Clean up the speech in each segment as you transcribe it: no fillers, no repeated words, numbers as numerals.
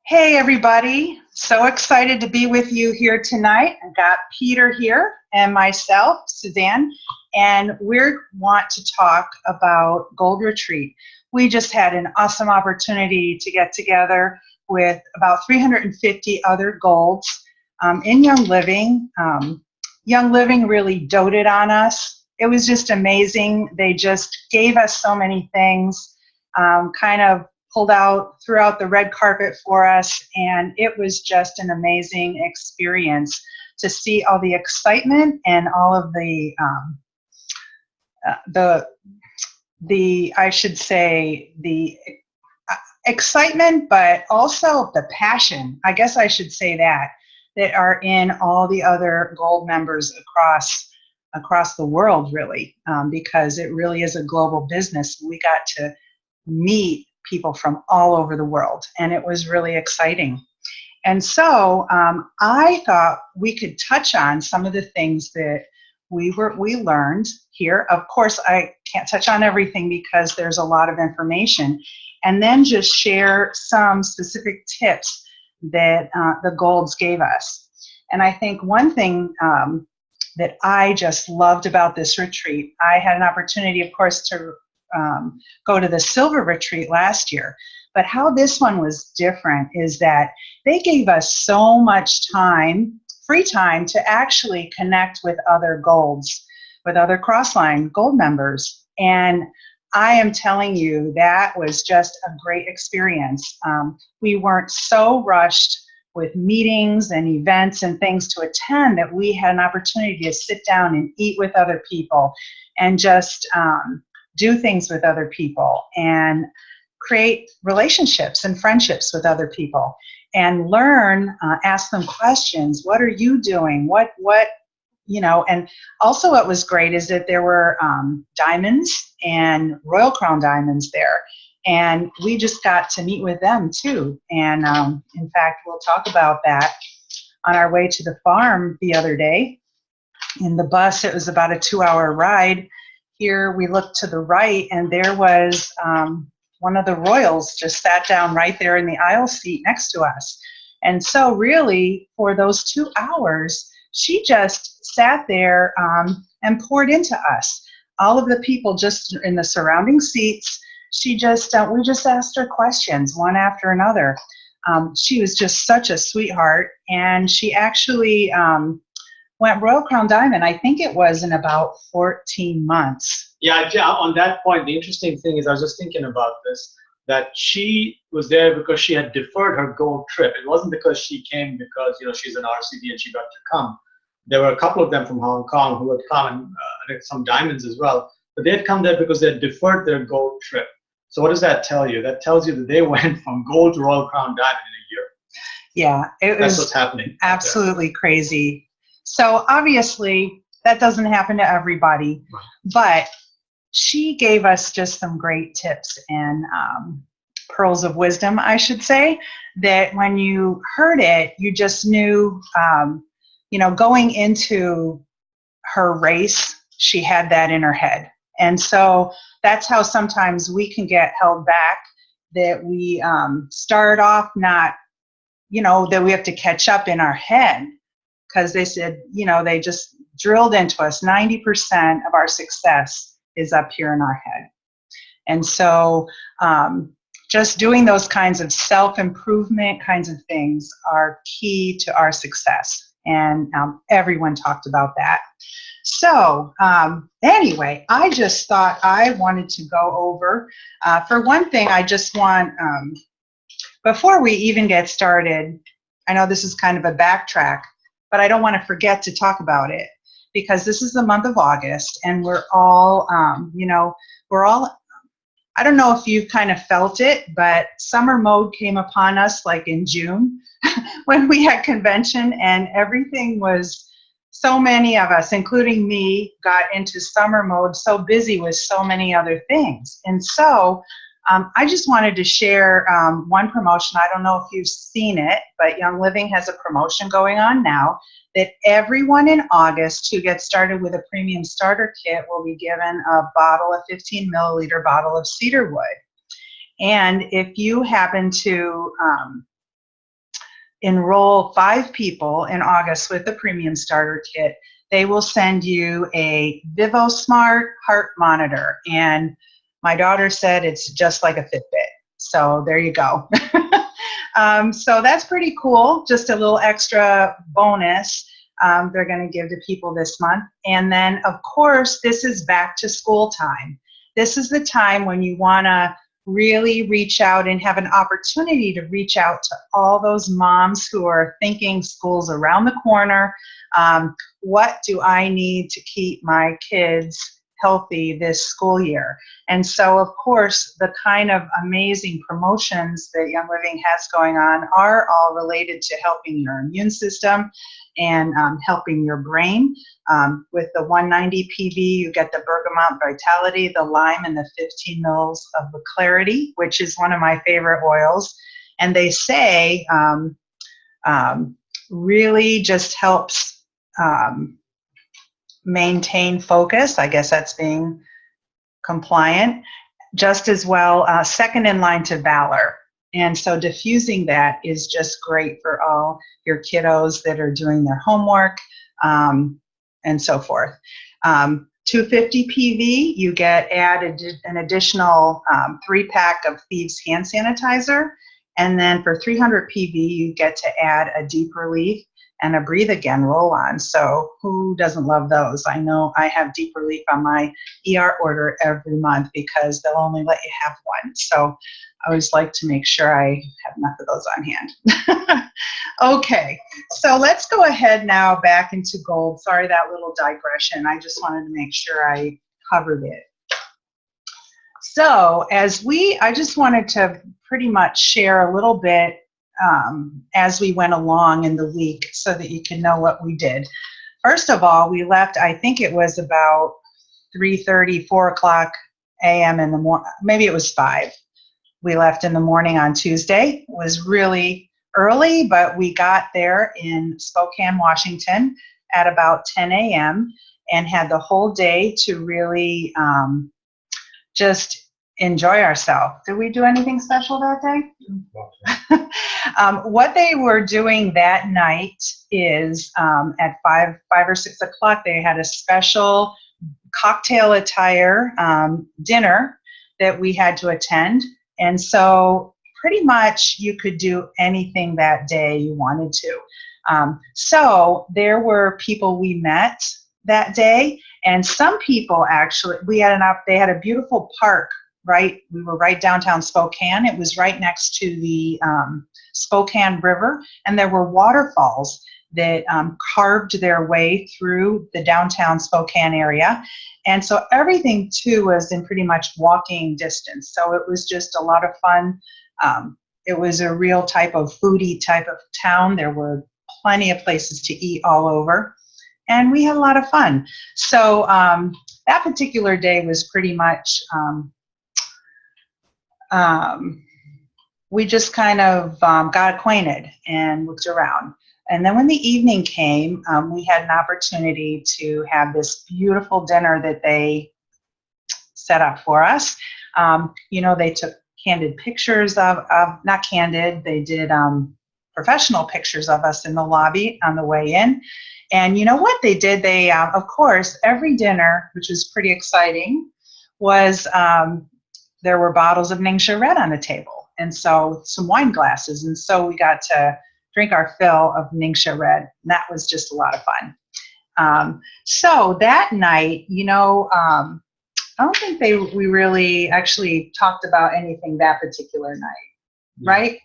Hey everybody, so excited to be with you here tonight. I've got Peter here and myself, Suzanne, and we want to talk about Gold Retreat. We just had an awesome opportunity to get together with about 350 other golds in Young Living. Young Living really doted on us. It was just amazing. They just gave us so many things, kind of threw out the red carpet for us, and it was just an amazing experience to see all the excitement and all of the I should say the excitement, but also the passion. I guess I should say that are in all the other gold members across the world, really, because it really is a global business. We got to meet people from all over the world, and it was really exciting. And so I thought we could touch on some of the things that we learned here. Of course, I can't touch on everything because there's a lot of information, and then just share some specific tips that the Golds gave us. And I think one thing that I just loved about this retreat, I had an opportunity, of course, to go to the Silver Retreat last year. But how this one was different is that they gave us so much time, free time, to actually connect with other golds, with other Crossline Gold members. And I am telling you, that was just a great experience. We weren't so rushed with meetings and events and things to attend that we had an opportunity to sit down and eat with other people and just do things with other people and create relationships and friendships with other people and learn, ask them questions. What are you doing? And also what was great is that there were diamonds and Royal Crown diamonds there. And we just got to meet with them too. And in fact, we'll talk about that on our way to the farm the other day. In the bus, it was about a 2-hour ride. Here we looked to the right, and there was one of the royals just sat down right there in the aisle seat next to us. And so really, for those 2 hours, she just sat there and poured into us. All of the people just in the surrounding seats, we just asked her questions one after another. She was just such a sweetheart, and she actually went Royal Crown Diamond, I think it was in about 14 months. Yeah, on that point, the interesting thing is I was just thinking about this, that she was there because she had deferred her gold trip. It wasn't because she came because, she's an RCD and she got to come. There were a couple of them from Hong Kong who had come, and some diamonds as well. But they had come there because they had deferred their gold trip. So what does that tell you? That tells you that they went from gold to Royal Crown Diamond in a year. Yeah, that's what's happening. Absolutely crazy. So obviously that doesn't happen to everybody, but she gave us just some great tips and pearls of wisdom, I should say, that when you heard it, you just knew, going into her race, she had that in her head. And so that's how sometimes we can get held back, that we start off not, that we have to catch up in our head. Because they said, they just drilled into us, 90% of our success is up here in our head. And so just doing those kinds of self-improvement kinds of things are key to our success. And everyone talked about that. So anyway, I just thought I wanted to go over, for one thing, I just want, before we even get started, I know this is kind of a backtrack, but I don't want to forget to talk about it, because this is the month of August, and we're all, I don't know if you've kind of felt it, but summer mode came upon us like in June when we had convention, and everything was, so many of us, including me, got into summer mode, so busy with so many other things. And so I just wanted to share one promotion. I don't know if you've seen it, but Young Living has a promotion going on now that everyone in August who gets started with a premium starter kit will be given a 15 milliliter bottle of cedar wood. And if you happen to enroll 5 people in August with the premium starter kit, they will send you a VivoSmart heart monitor. And my daughter said it's just like a Fitbit. So there you go. So that's pretty cool. Just a little extra bonus they're going to give to people this month. And then, of course, this is back to school time. This is the time when you want to really reach out and have an opportunity to reach out to all those moms who are thinking school's around the corner. What do I need to keep my kids healthy this school year? And so, of course, the kind of amazing promotions that Young Living has going on are all related to helping your immune system and helping your brain. With the 190 PV, you get the bergamot vitality, the lime, and the 15 mils of the clarity, which is one of my favorite oils. And they say really just helps maintain focus. I guess that's being compliant. Just as well, second in line to valor. And so diffusing that is just great for all your kiddos that are doing their homework and so forth. 250 PV, you get an additional 3-pack of Thieves hand sanitizer. And then for 300 PV, you get to add a Deep Relief and a Breathe Again roll-on. So who doesn't love those? I know I have Deep Relief on my ER order every month because they'll only let you have one. So I always like to make sure I have enough of those on hand. Okay, so let's go ahead now back into gold. Sorry, that little digression. I just wanted to make sure I covered it. So I just wanted to pretty much share a little bit as we went along in the week so that you can know what we did. First of all, we left, I think it was about 3:30, 4 o'clock a.m. in the morning. Maybe it was 5. We left in the morning on Tuesday. It was really early, but we got there in Spokane, Washington at about 10 a.m. and had the whole day to really just enjoy ourselves. Did we do anything special that day? What they were doing that night is at 5 or 6 o'clock, they had a special cocktail attire dinner that we had to attend. And so pretty much you could do anything that day you wanted to. So there were people we met that day, and some people actually, they had a beautiful park, right? We were right downtown Spokane. It was right next to the Spokane River, and there were waterfalls that carved their way through the downtown Spokane area. And so everything, too, was in pretty much walking distance. So it was just a lot of fun. It was a real type of foodie type of town. There were plenty of places to eat all over. And we had a lot of fun. So that particular day was pretty much, we just kind of got acquainted and looked around. And then when the evening came, we had an opportunity to have this beautiful dinner that they set up for us. They took candid pictures not candid, they did professional pictures of us in the lobby on the way in. And you know what they did? They, of course, every dinner, which was pretty exciting, was there were bottles of Ningxia Red on the table. And so some wine glasses. And so we got to drink our fill of Ningxia Red. And that was just a lot of fun. So that night, I don't think we really actually talked about anything that particular night, right?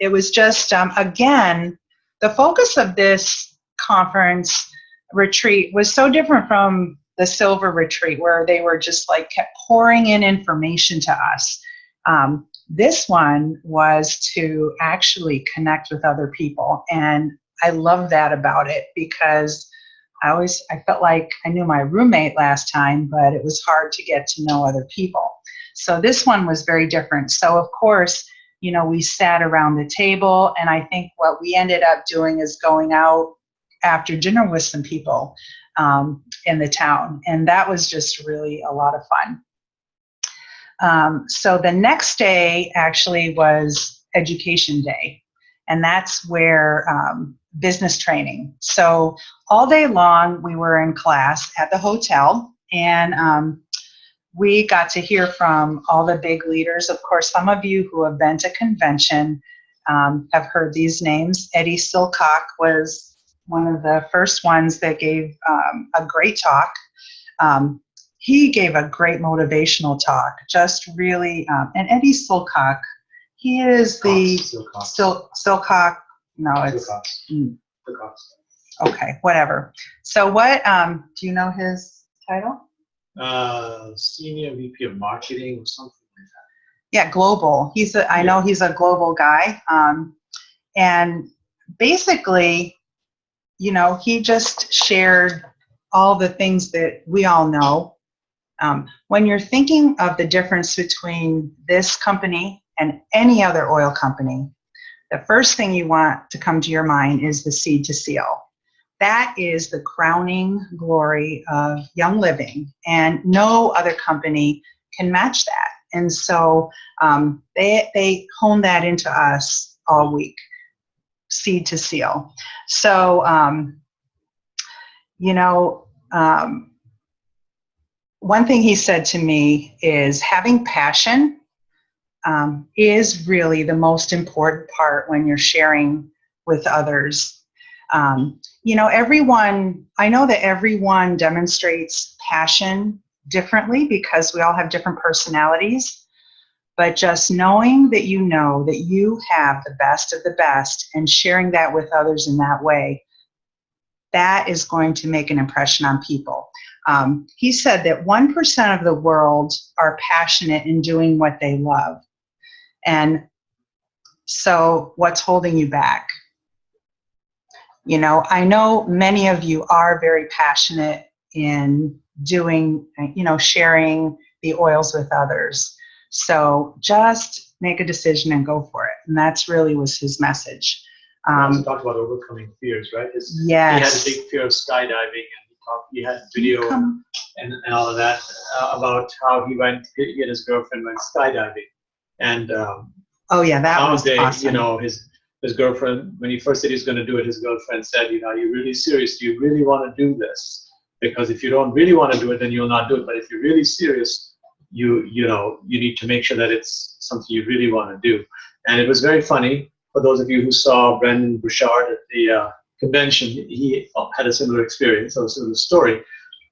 It was just, again, the focus of this conference retreat was so different from the Silver Retreat, where they were just like kept pouring in information to us. This one was to actually connect with other people. And I love that about it because I felt like I knew my roommate last time, but it was hard to get to know other people. So this one was very different. So of course, we sat around the table, and I think what we ended up doing is going out after dinner with some people in the town. And that was just really a lot of fun. So the next day actually was Education Day. and that's where business training. So all day long we were in class at the hotel, and we got to hear from all the big leaders. Of course, some of you who have been to convention have heard these names. Eddie Silcock was one of the first ones that gave a great talk. He gave a great motivational talk, just really, and Eddie Silcock, he is the Silcock. No, it's okay, whatever. So what, do you know his title? Senior VP of Marketing or something like that. Yeah, global. I know he's a global guy. And basically, he just shared all the things that we all know. When you're thinking of the difference between this company and any other oil company, the first thing you want to come to your mind is the seed to seal. That is the crowning glory of Young Living, and no other company can match that. And so they honed that into us all week, seed to seal. So, one thing he said to me is having passion is really the most important part when you're sharing with others. I know that everyone demonstrates passion differently because we all have different personalities, but just knowing that you have the best of the best and sharing that with others in that way, that is going to make an impression on people. He said that 1% of the world are passionate in doing what they love. And so what's holding you back? I know many of you are very passionate in doing, sharing the oils with others. So just make a decision and go for it. And that's really was his message. He also talked about overcoming fears, right? Yes. He had a big fear of skydiving, and he had video and all of that about how he and his girlfriend went skydiving. And that was awesome. His girlfriend, when he first said he was going to do it, his girlfriend said, are you really serious? Do you really want to do this? Because if you don't really want to do it, then you'll not do it. But if you're really serious, you need to make sure that it's something you really want to do. And it was very funny. For those of you who saw Brendan Bouchard at the convention, he had a similar experience, or a similar story.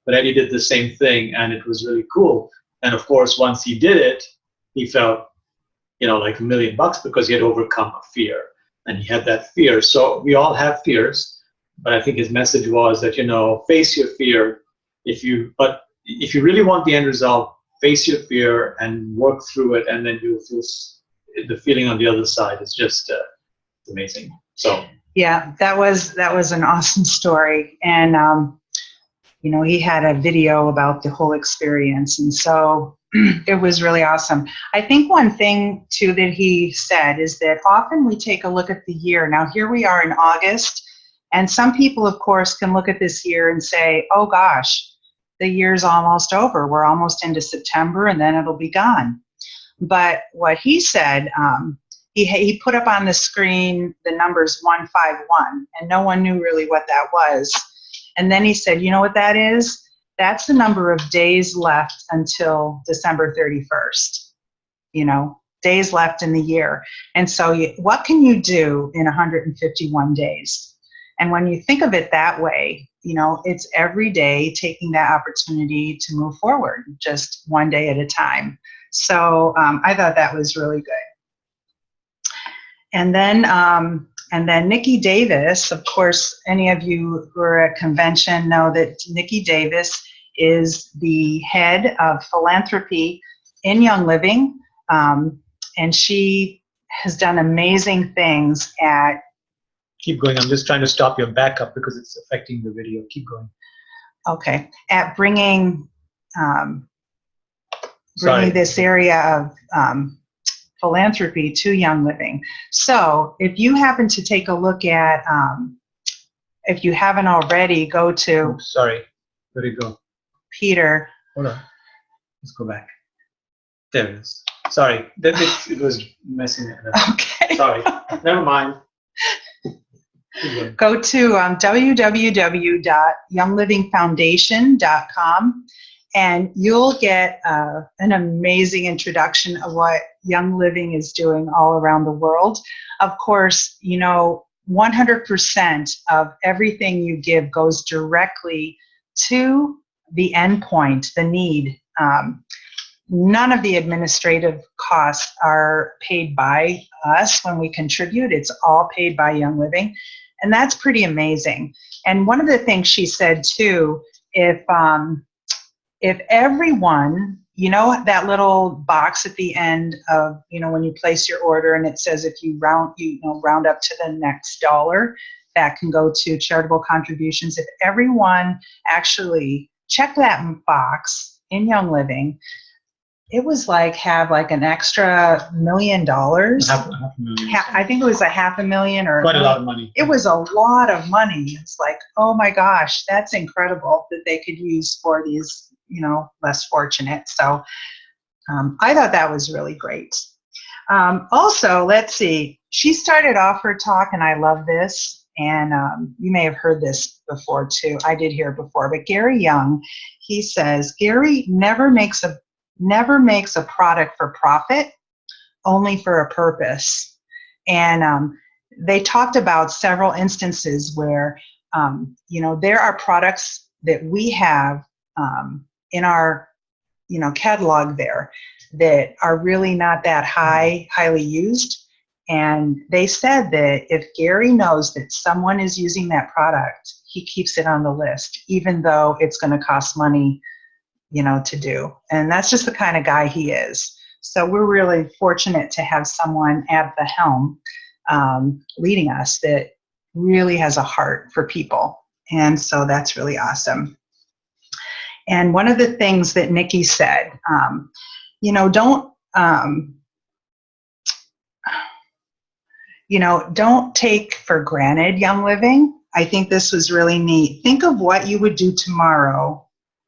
But Eddie did the same thing, and it was really cool. And of course, once he did it, he felt, like $1 million because he had overcome a fear. And he had that fear. So we all have fears, but I think his message was that, face your fear. If you really want the end result, face your fear and work through it, and then you'll feel the feeling on the other side is just amazing. So yeah, that was an awesome story. And he had a video about the whole experience, and so it was really awesome. I think one thing too that he said is that often we take a look at the year. Now here we are in August, and some people of course can look at this year and say, oh gosh, the year's almost over. We're almost into September and then it'll be gone. But what he said, he put up on the screen the numbers 151, and no one knew really what that was. And then he said, you know what that is? That's the number of days left until December 31st, days left in the year. And so what can you do in 151 days? And when you think of it that way, it's every day taking that opportunity to move forward, just one day at a time. So I thought that was really good. And then Nikki Davis, of course, any of you who are at convention know that Nikki Davis is the head of philanthropy in Young Living, and she has done amazing things at... Keep going. I'm just trying to stop your backup because it's affecting the video. Keep going. Okay. At bringing this area of philanthropy to Young Living. So if you happen to take a look at, if you haven't already, go to... Oops, sorry. Where'd it go? Peter. Hold on. Let's go back. There it is. Sorry. It was messing it up. Okay. Sorry. Never mind. Go to www.younglivingfoundation.com, and you'll get an amazing introduction of what Young Living is doing all around the world. Of course, 100% of everything you give goes directly to the endpoint, the need. None of the administrative costs are paid by us when we contribute. It's all paid by Young Living. And that's pretty amazing. And one of the things she said too, if everyone, that little box at the end of, when you place your order and it says if you round up to the next dollar, that can go to charitable contributions. If everyone actually checked that box in Young Living, it was have an extra $1 million. Half a million. I think it was $500,000 or quite a lot of money. It was a lot of money. It's like, oh my gosh, that's incredible that they could use for these, less fortunate. So I thought that was really great. Also, let's see. She started off her talk, and I love this. And you may have heard this before too. I did hear it before, but Gary Young, he says, Gary never makes a product for profit, only for a purpose. And they talked about several instances where, there are products that we have in our, catalog there that are really not that highly used. And they said that if Gary knows that someone is using that product, he keeps it on the list, even though it's going to cost money to do. And that's just the kind of guy he is. So we're really fortunate to have someone at the helm leading us that really has a heart for people. And so that's really awesome. And one of the things that Nikki said, don't take for granted Young Living. I think this was really neat. Think of what you would do tomorrow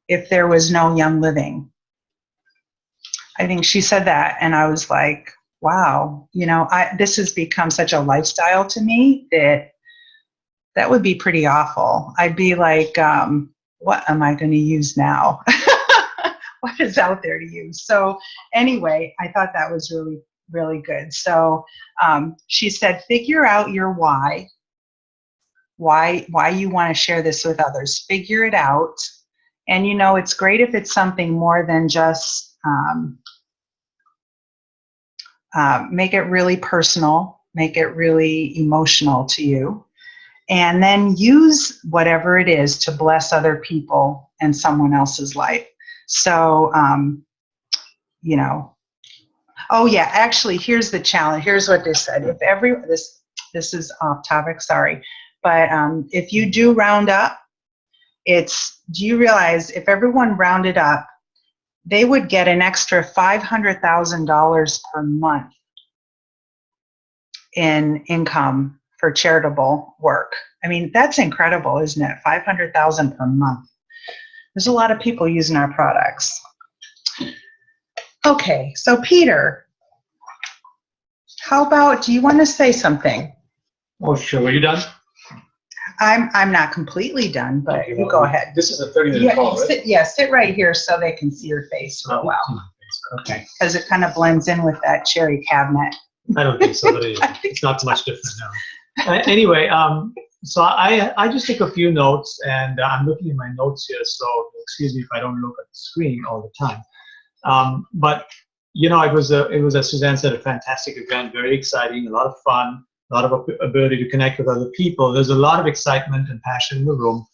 if there was no Young Living. I think she said that, and I was like, wow, this has become such a lifestyle to me that would be pretty awful. I'd be like, what am I going to use now? What is out there to use? So anyway, I thought that was really, really good. So she said, figure out your why you want to share this with others. Figure it out. And, it's great if it's something more than just make it really personal, make it really emotional to you, and then use whatever it is to bless other people and someone else's life. So, oh yeah, actually, here's the challenge. Here's what they said. If this is off topic, sorry, but if you do round up, do you realize if everyone rounded up, they would get an extra $500,000 per month in income for charitable work. I mean, that's incredible, isn't it? $500,000 per month. There's a lot of people using our products. Okay, so Peter, how about, do you want to say something? Oh, sure. Were you done? I'm not completely done, but okay, you go ahead. This is a 30-minute call, right? Sit right here so they can see your face for a while. Okay. Because it kind of blends in with that cherry cabinet. I don't think so, but it's not so much different now. Anyway, so I just took a few notes, and I'm looking at my notes here, so excuse me if I don't look at the screen all the time. But it was, as Suzanne said, a fantastic event, very exciting, a lot of fun. A lot of ability to connect with other people. There's a lot of excitement and passion in the room.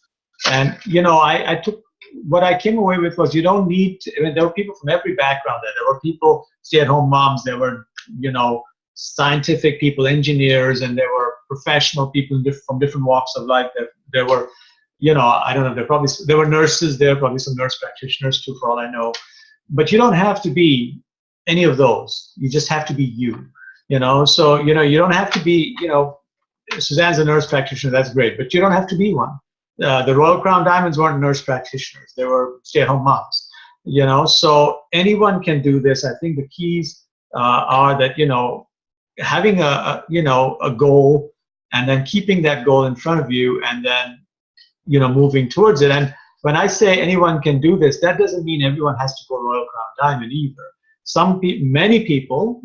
And, I took, what I came away with was you don't need to, there were people from every background there. There were people, stay-at-home moms, there were, scientific people, engineers, and there were professional people from different walks of life. There were, I don't know, there were nurses there, probably some nurse practitioners too, for all I know. But you don't have to be any of those. You just have to be you. So, you don't have to be, Suzanne's a nurse practitioner, that's great, but you don't have to be one. The Royal Crown Diamonds weren't nurse practitioners, they were stay-at-home moms, so anyone can do this. I think the keys are that, having a goal and then keeping that goal in front of you, and then, you know, moving towards it. And when I say anyone can do this, that doesn't mean everyone has to go Royal Crown Diamond either. Many people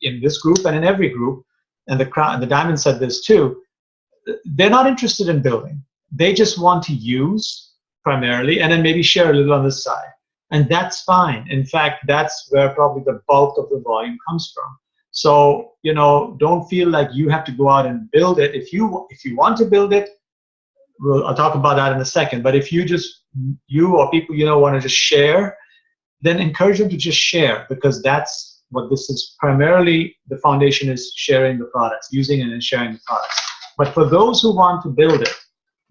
in this group and in every group, and the Diamond said this too, they're not interested in building. They just want to use primarily, and then maybe share a little on the side. And that's fine. In fact, that's where probably the bulk of the volume comes from. So, you know, don't feel like you have to go out and build it. If you want to build it, I'll talk about that in a second. But if you or people you know want to just share, then encourage them to just share, because that's what this is primarily. The foundation is sharing the products, using and then sharing the products. But for those who want to build it,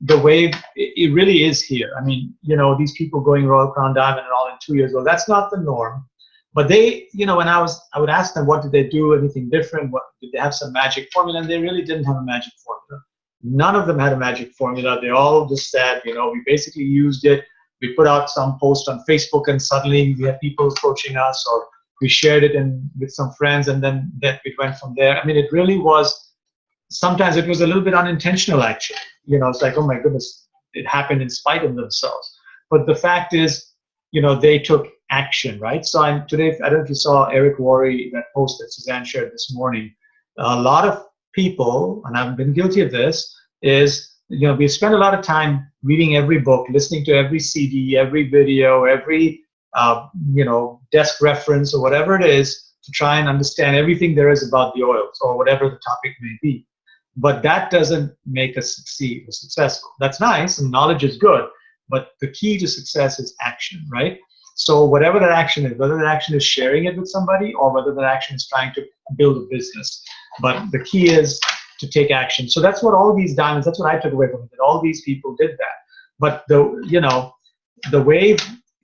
the wave, it really is here. I mean, you know, these people going Royal Crown Diamond and all in 2 years, well, that's not the norm. But they, you know, when I would ask them, what did they do, anything different? What did they have, some magic formula? And they really didn't have a magic formula. None of them had a magic formula. They all just said, you know, we basically used it. We put out some post on Facebook, and suddenly we had people approaching us, or we shared it with some friends, and then that it went from there. I mean, it really was, sometimes it was a little bit unintentional, actually. You know, it's like, oh my goodness, it happened in spite of themselves. But the fact is, you know, they took action, right? So today, I don't know if you saw Eric Worre, that post that Suzanne shared this morning. A lot of people, and I've been guilty of this, is, you know, we spend a lot of time reading every book, listening to every CD, every video, every, you know, desk reference or whatever it is, to try and understand everything there is about the oils or whatever the topic may be. But that doesn't make us succeed or successful. That's nice, and knowledge is good, but the key to success is action, right? So whatever that action is, whether that action is sharing it with somebody, or whether that action is trying to build a business, but the key is to take action. So that's what all these diamonds, that's what I took away from it, that all these people did that. But you know, the wave,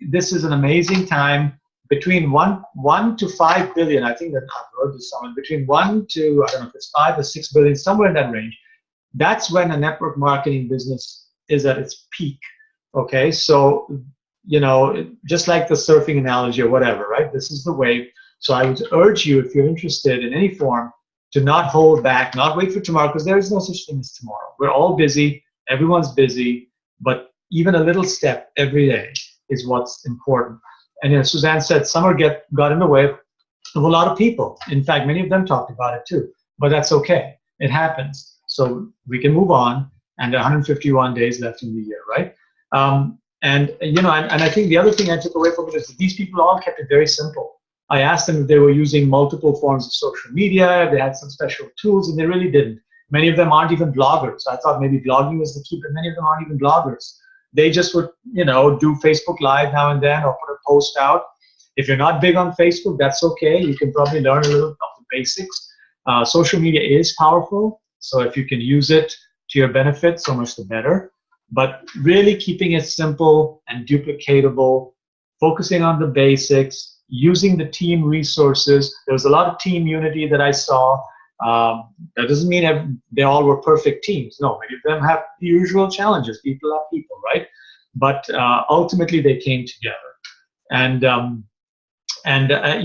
this is an amazing time. Between 1 to 5 billion, I think that I've heard this somewhere, between 1 to, I don't know if it's 5 or 6 billion, somewhere in that range. That's when a network marketing business is at its peak. Okay, so, you know, just like the surfing analogy or whatever, right? This is the wave. So I would urge you, if you're interested in any form, to not hold back, not wait for tomorrow, because there is no such thing as tomorrow. We're all busy, everyone's busy, but even a little step every day is what's important. And you know, Suzanne said summer got in the way of a lot of people. In fact, many of them talked about it too, but that's okay. It happens. So we can move on, and 151 days left in the year, right? And you know, and I think the other thing I took away from it is that these people all kept it very simple. I asked them if they were using multiple forms of social media, if they had some special tools, and they really didn't. Many of them aren't even bloggers. I thought maybe blogging was the key, but many of them aren't even bloggers. They just would, you know, do Facebook Live now and then, or put a post out. If you're not big on Facebook, that's okay. You can probably learn a little of the basics. Social media is powerful, so if you can use it to your benefit, so much the better. But really keeping it simple and duplicatable, focusing on the basics, using the team resources. There was a lot of team unity that I saw. That doesn't mean they all were perfect teams. No, many of them have the usual challenges. People are people, right? But ultimately, they came together. And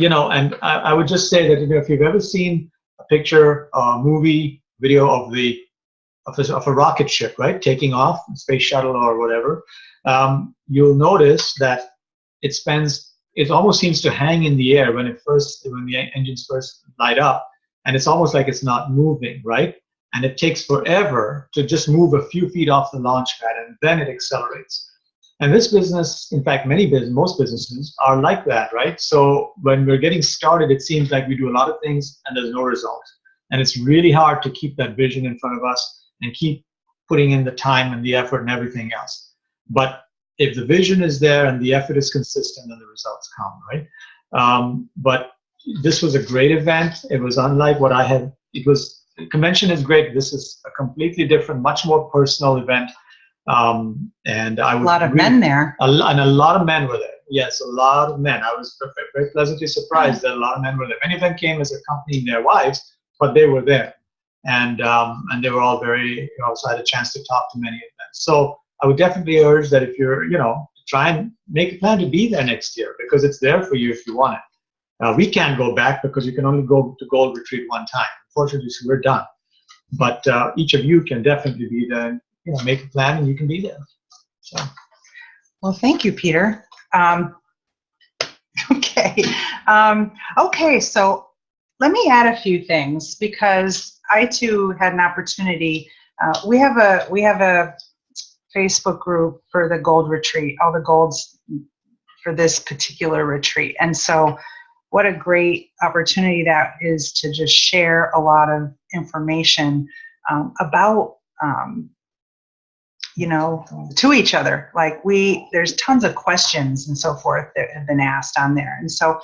you know, and I would just say that, you know, if you've ever seen a picture, movie, video of a rocket ship, right, taking off, a space shuttle or whatever, you'll notice that it almost seems to hang in the air when the engines first light up. And it's almost like it's not moving, right? And it takes forever to just move a few feet off the launch pad, and then it accelerates. And this business, in fact, most businesses are like that, right? So when we're getting started, it seems like we do a lot of things and there's no result. And it's really hard to keep that vision in front of us and keep putting in the time and the effort and everything else. But if the vision is there and the effort is consistent, then the results come, right? But this was a great event. It was unlike what I had. Convention is great. This is a completely different, much more personal event. And I would a lot of men there. And a lot of men were there. Yes, a lot of men. I was very pleasantly surprised that a lot of men were there. Many of them came as accompanying their wives, but they were there. And they were all very, you know, so I had a chance to talk to many of them. So I would definitely urge that if you're, you know, try and make a plan to be there next year, because it's there for you if you want it. We can't go back because you can only go to Gold Retreat one time. Unfortunately, so we're done. But each of you can definitely be there. Make a plan and you can be there. So. Well, thank you, Peter. Okay. Okay, so let me add a few things because I too had an opportunity. We have a Facebook group for the Gold Retreat, all the golds for this particular retreat. And so what a great opportunity that is to just share a lot of information about, to each other. Like there's tons of questions and so forth that have been asked on there. And so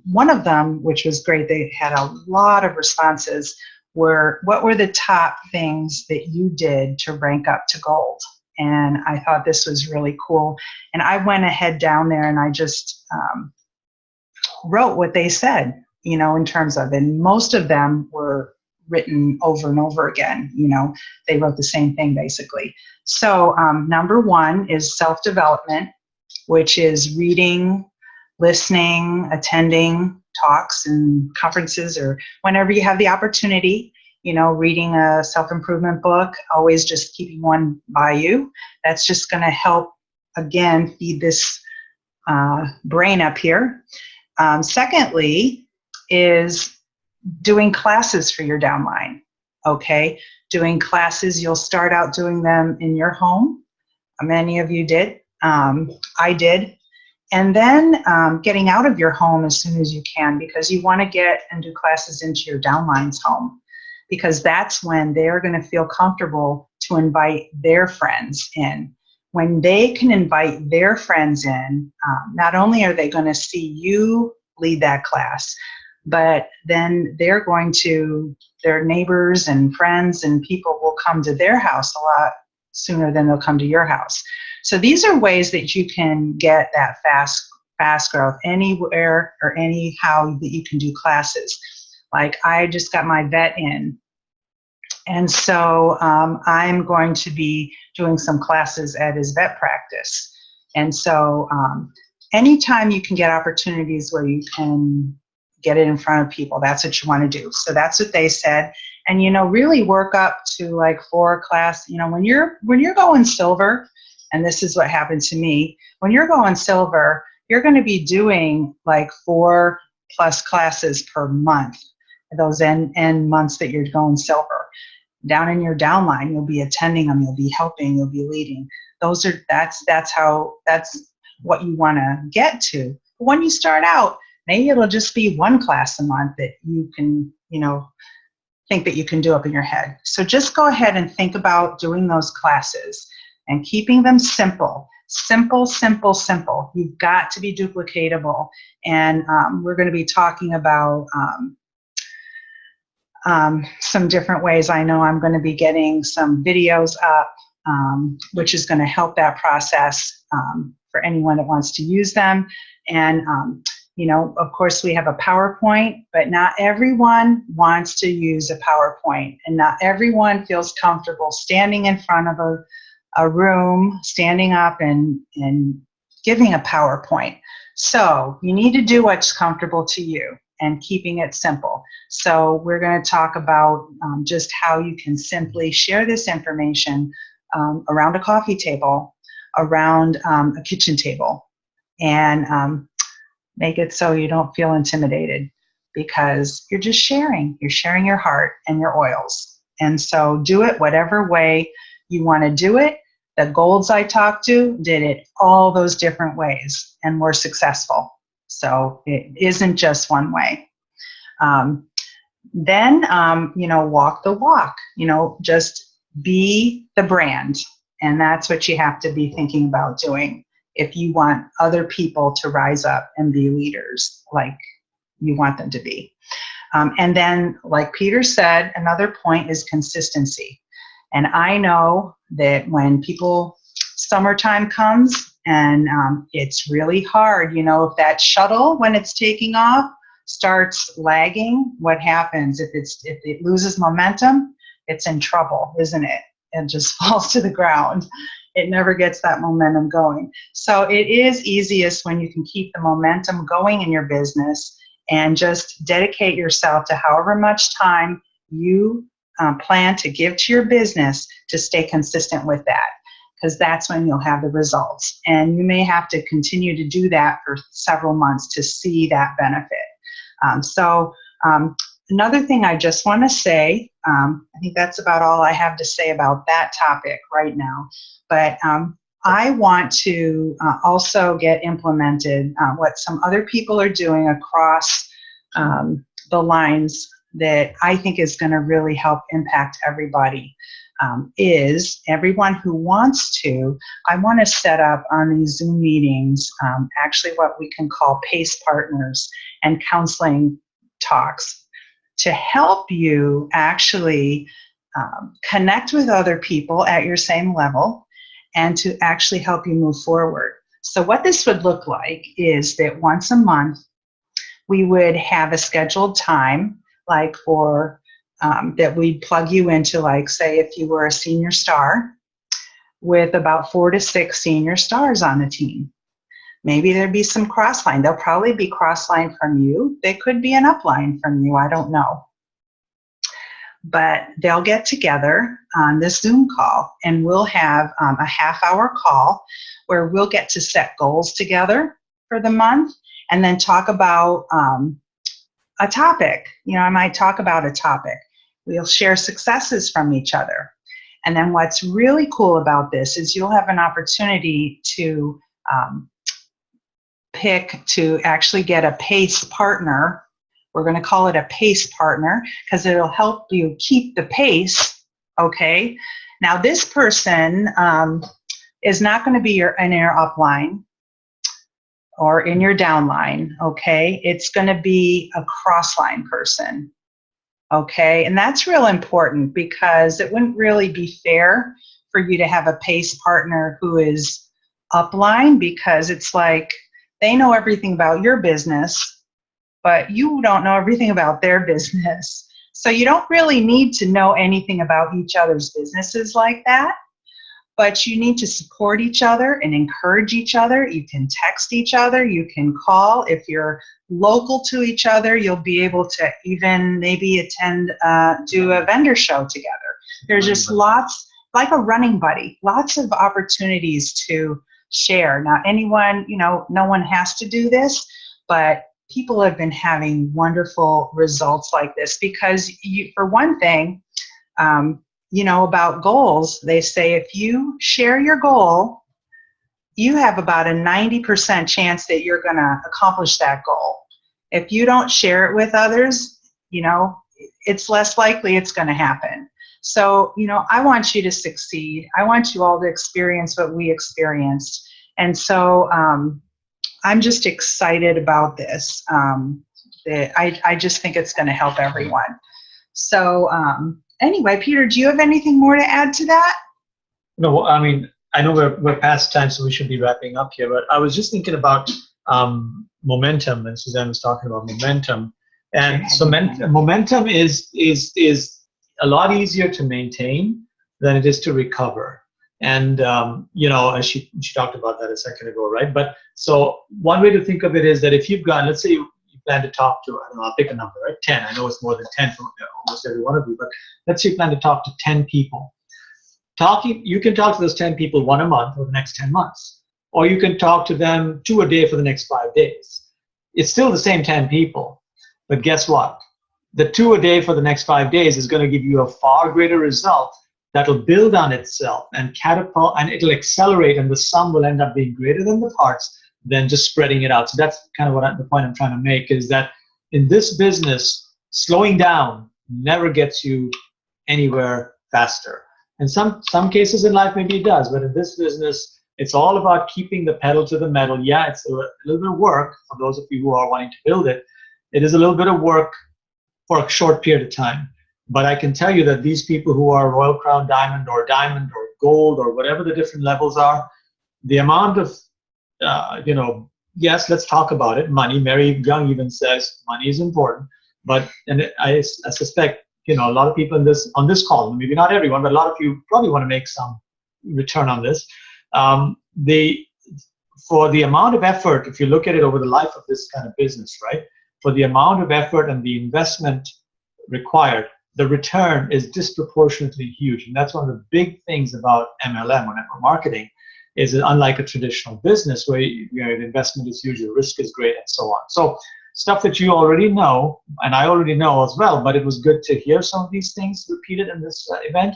one of them, which was great, they had a lot of responses, what were the top things that you did to rank up to gold? And I thought this was really cool. And I went ahead down there and I just wrote what they said, in terms of, and most of them were written over and over again. They wrote the same thing basically. So number one is self-development, which is reading, listening, attending talks and conferences, or whenever you have the opportunity, reading a self-improvement book, always just keeping one by you. That's just going to help, again, feed this brain up here. Secondly is doing classes for your downline, okay? Doing classes, you'll start out doing them in your home. Many of you did. I did. And then getting out of your home as soon as you can, because you want to get and do classes into your downline's home, because that's when they're going to feel comfortable to invite their friends in. When they can invite their friends in, not only are they going to see you lead that class, but then their neighbors and friends and people will come to their house a lot sooner than they'll come to your house. So these are ways that you can get that fast growth anywhere or anyhow that you can do classes. Like I just got my vet in, and so I'm going to be doing some classes at his vet practice. And so anytime you can get opportunities where you can get it in front of people, that's what you want to do. So that's what they said. And, really work up to like 4 class, when you're going silver, and this is what happened to me, when you're going silver, you're going to be doing like 4+ classes per month, those end months that you're going silver. Down in your downline, you'll be attending them, you'll be helping, you'll be leading. That's what you want to get to. But when you start out, maybe it'll just be 1 class a month that you can, think that you can do up in your head. So just go ahead and think about doing those classes and keeping them simple. Simple, simple, simple. You've got to be duplicatable. And we're going to be talking about some different ways. I know I'm going to be getting some videos up, which is going to help that process for anyone that wants to use them. And, of course, we have a PowerPoint, but not everyone wants to use a PowerPoint, and not everyone feels comfortable standing in front of a room, standing up and giving a PowerPoint. So you need to do what's comfortable to you and keeping it simple. So we're going to talk about just how you can simply share this information around a coffee table, around a kitchen table, and make it so you don't feel intimidated, because you're just sharing. You're sharing your heart and your oils. And so do it whatever way you want to do it. The golds I talked to did it all those different ways and were successful. So it isn't just one way. Then, walk the walk, just be the brand. And that's what you have to be thinking about doing if you want other people to rise up and be leaders like you want them to be. And then, like Peter said, another point is consistency. And I know that when summertime comes and it's really hard, if that shuttle, when it's taking off, starts lagging, what happens? If it loses momentum, it's in trouble, isn't it? It just falls to the ground. It never gets that momentum going. So it is easiest when you can keep the momentum going in your business and just dedicate yourself to however much time you plan to give to your business to stay consistent with that, because that's when you'll have the results. And you may have to continue to do that for several months to see that benefit. Another thing I just want to say, I think that's about all I have to say about that topic right now. But I want to also get implemented what some other people are doing across the lines that I think is going to really help impact everybody. Is everyone who wants to, I want to set up on these Zoom meetings actually what we can call PACE partners and counseling talks to help you actually connect with other people at your same level and to actually help you move forward. So what this would look like is that once a month we would have a scheduled time, like for that we'd plug you into, like say if you were a senior star with about 4 to 6 senior stars on the team. Maybe there'd be some cross-line. They'll probably be cross-line from you. They could be an upline from you. I don't know. But they'll get together on this Zoom call, and we'll have a half-hour call where we'll get to set goals together for the month and then talk about a topic. You know, I might talk about a topic. We'll share successes from each other. And then what's really cool about this is you'll have an opportunity to pick to actually get a PACE partner. We're going to call it a PACE partner because it'll help you keep the pace, okay? Now this person is not going to be in your upline or in your downline, okay? It's going to be a crossline person, okay? And that's real important because it wouldn't really be fair for you to have a PACE partner who is upline, because it's like they know everything about your business, but you don't know everything about their business. So you don't really need to know anything about each other's businesses like that, but you need to support each other and encourage each other. You can text each other, you can call. If you're local to each other, you'll be able to even maybe do a vendor show together. There's just lots, like a running buddy, lots of opportunities to share. Now anyone, you know, no one has to do this, but people have been having wonderful results like this because for one thing, you know, about goals, they say if you share your goal, you have about a 90% chance that you're going to accomplish that goal. If you don't share it with others, you know, it's less likely it's going to happen. So, you know, I want you to succeed. I want you all to experience what we experienced. And so I'm just excited about this. I just think it's going to help everyone. So anyway, Peter, do you have anything more to add to that? No, I mean, I know we're past time, so we should be wrapping up here. But I was just thinking about momentum, and Suzanne was talking about momentum. And so momentum is a lot easier to maintain than it is to recover. And, you know, as she talked about that a second ago, right? But so one way to think of it is that if you've got, let's say you plan to talk to, I don't know, I'll pick a number, right? 10. I know it's more than 10 for almost every one of you, but let's say you plan to talk to 10 people. You can talk to those 10 people 1 a month for the next 10 months, or you can talk to them 2 a day for the next 5 days. It's still the same 10 people, but guess what? The 2 a day for the next 5 days is going to give you a far greater result that'll build on itself and catapult, and it'll accelerate, and the sum will end up being greater than the parts than just spreading it out. So that's kind of the point I'm trying to make, is that in this business, slowing down never gets you anywhere faster. In some cases in life, maybe it does, but in this business, it's all about keeping the pedal to the metal. Yeah, it's a little bit of work for those of you who are wanting to build it. It is a little bit of work for a short period of time. But I can tell you that these people who are Royal Crown Diamond or Gold or whatever the different levels are, the amount of, you know, yes, let's talk about it. Money, Mary Young even says money is important. But, and I suspect, you know, a lot of people on this call, maybe not everyone, but a lot of you probably want to make some return on this. For the amount of effort, if you look at it over the life of this kind of business, right, for the amount of effort and the investment required, the return is disproportionately huge. And that's one of the big things about MLM or network marketing, is that unlike a traditional business where the investment is huge, the risk is great, and so on. So stuff that you already know, and I already know as well, but it was good to hear some of these things repeated in this event.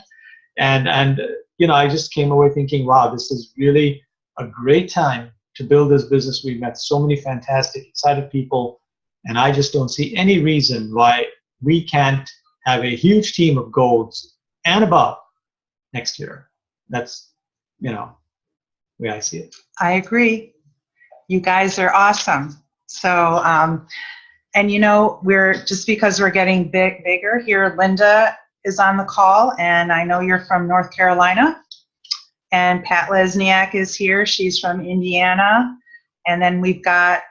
And I just came away thinking, wow, this is really a great time to build this business. We've met so many fantastic, excited people, and I just don't see any reason why we can't have a huge team of golds and above next year. That's, the way I see it. I agree. You guys are awesome. So, and we're just because we're getting bigger here, Linda is on the call, and I know you're from North Carolina, and Pat Lesniak is here. She's from Indiana, and then we've got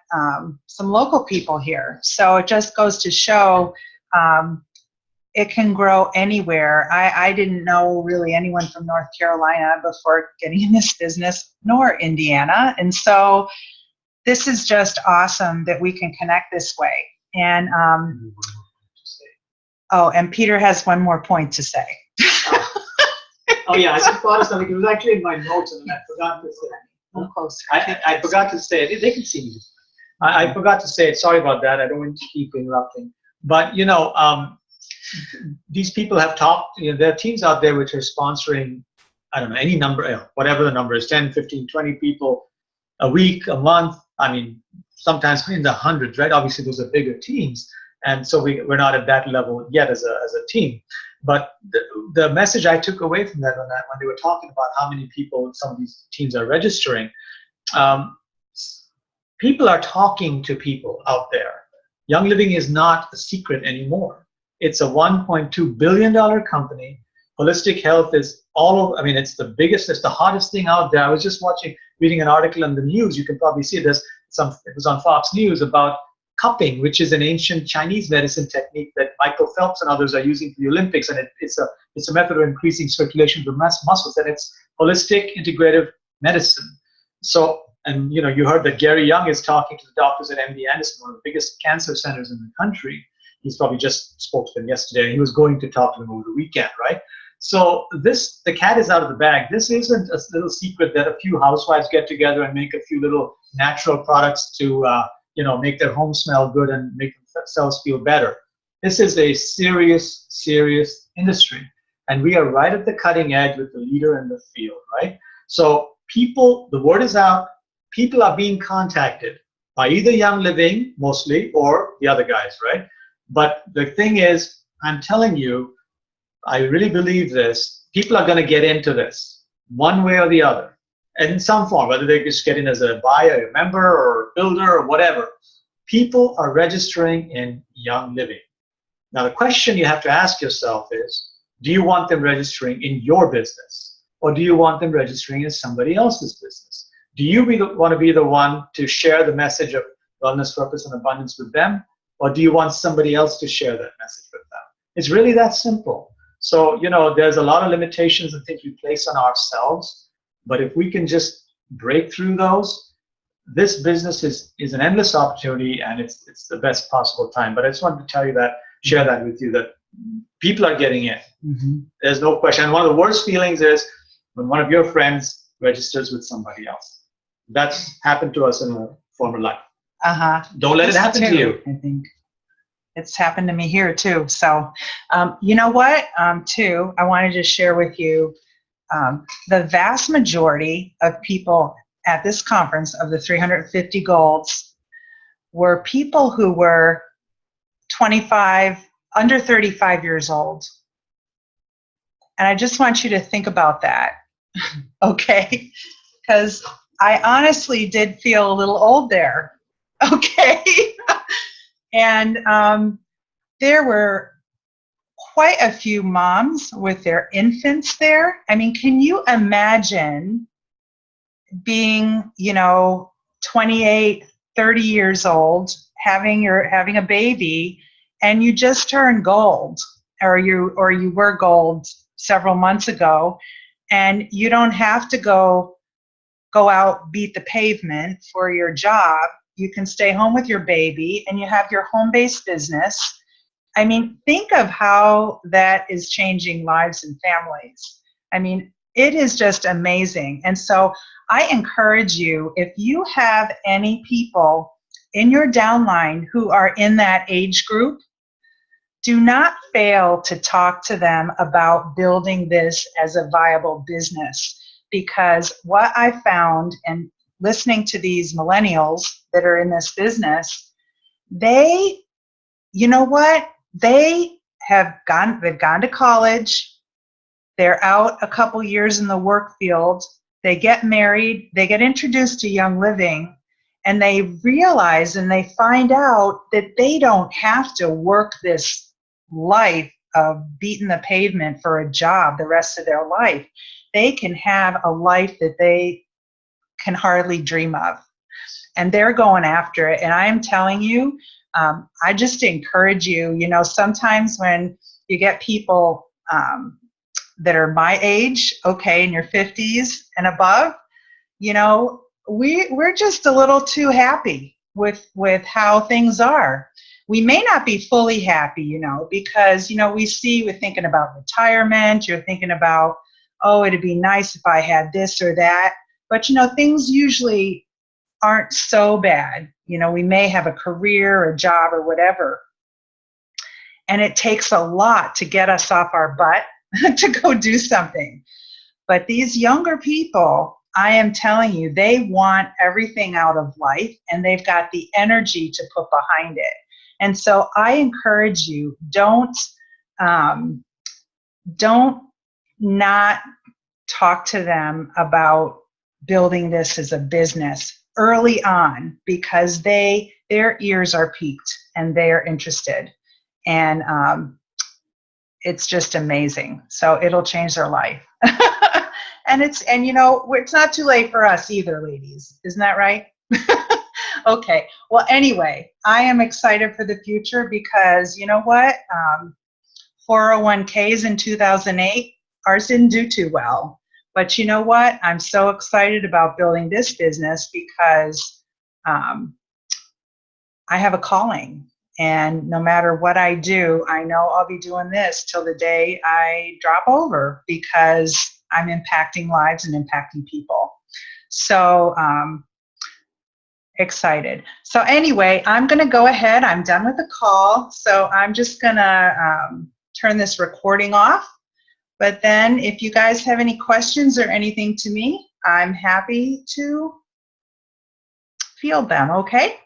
some local people here. So it just goes to show it can grow anywhere. I didn't know really anyone from North Carolina before getting in this business, nor Indiana, and so this is just awesome that we can connect this way. And and Peter has one more point to say. Oh yeah, I just thought of something. It was actually in my notes, and I forgot to say it. Closer. I forgot to say it. They can see me. I forgot to say it. Sorry about that. I don't want to keep interrupting. But these people have talked. There are teams out there which are sponsoring, I don't know, any number, whatever the number is, 10, 15, 20 people a week, a month. I mean, sometimes in the hundreds, right? Obviously, those are bigger teams. And so we're not at that level yet as a team. But the message I took away from that when they were talking about how many people some of these teams are registering, people are talking to people out there. Young Living is not a secret anymore. It's a $1.2 billion company. Holistic health is it's the biggest, it's the hottest thing out there. I was just reading an article in the news. You can probably see this. It was on Fox News about cupping, which is an ancient Chinese medicine technique that Michael Phelps and others are using for the Olympics, and it's a method of increasing circulation to muscles, and it's holistic integrative medicine. So, and you heard that Gary Young is talking to the doctors at MD Anderson, one of the biggest cancer centers in the country. He's probably just spoke to them yesterday, and he was going to talk to them over the weekend, right? So the cat is out of the bag. This isn't a little secret that a few housewives get together and make a few little natural products to make their home smell good and make themselves feel better. This is a serious, serious industry. And we are right at the cutting edge with the leader in the field, right? So the word is out. People are being contacted by either Young Living, mostly, or the other guys, right? But the thing is, I'm telling you, I really believe this. People are going to get into this one way or the other, and in some form, whether they just get in as a buyer, a member, or a builder, or whatever. People are registering in Young Living. Now, the question you have to ask yourself is, do you want them registering in your business, or do you want them registering in somebody else's business? Do you want to be the one to share the message of wellness, purpose, and abundance with them, or do you want somebody else to share that message with them? It's really that simple. So, there's a lot of limitations and things we place on ourselves, but if we can just break through those, this business is an endless opportunity, and it's the best possible time. But I just wanted to share that with you, that people are getting in. Mm-hmm. There's no question. And one of the worst feelings is when one of your friends registers with somebody else. That's happened to us in a former life. Don't let it happen to you. I think it's happened to me here too. So, you know what? Too, I wanted to share with you the vast majority of people at this conference, of the 350 golds, were people who were 25, under 35 years old. And I just want you to think about that, okay? Because I honestly did feel a little old there, okay? And there were quite a few moms with their infants there. I mean, can you imagine being, 28, 30 years old, having a baby, and you just turned gold, or you were gold several months ago, and you don't have to go out, beat the pavement for your job. You can stay home with your baby, and you have your home-based business. I mean, think of how that is changing lives and families. I mean, it is just amazing. And so I encourage you, if you have any people in your downline who are in that age group, do not fail to talk to them about building this as a viable business. Because what I found, and listening to these millennials that are in this business, they, you know what? They've gone to college, they're out a couple years in the work field, they get married, they get introduced to Young Living, and they realize and they find out that they don't have to work this life of beating the pavement for a job the rest of their life. They can have a life that they can hardly dream of. And they're going after it. And I am telling you, I just encourage you, you know, sometimes when you get people that are my age, okay, in your 50s and above, you know, we're just a little too happy with how things are. We may not be fully happy, you know, because, you know, we're thinking about retirement, you're thinking about, oh, it'd be nice if I had this or that. But, you know, things usually aren't so bad. You know, we may have a career or a job or whatever. And it takes a lot to get us off our butt to go do something. But these younger people, I am telling you, they want everything out of life and they've got the energy to put behind it. And so I encourage you, don't not talk to them about building this as a business early on, because their ears are piqued and they're interested, and it's just amazing. So it'll change their life. and you know, it's not too late for us either, ladies. Isn't that right? Okay. Well, anyway, I am excited for the future because you know what? 401ks in 2008, ours didn't do too well. But you know what? I'm so excited about building this business because I have a calling. And no matter what I do, I know I'll be doing this till the day I drop over because I'm impacting lives and impacting people. So excited. So anyway, I'm going to go ahead. I'm done with the call. So I'm just going to turn this recording off. But then if you guys have any questions or anything to me, I'm happy to field them, okay?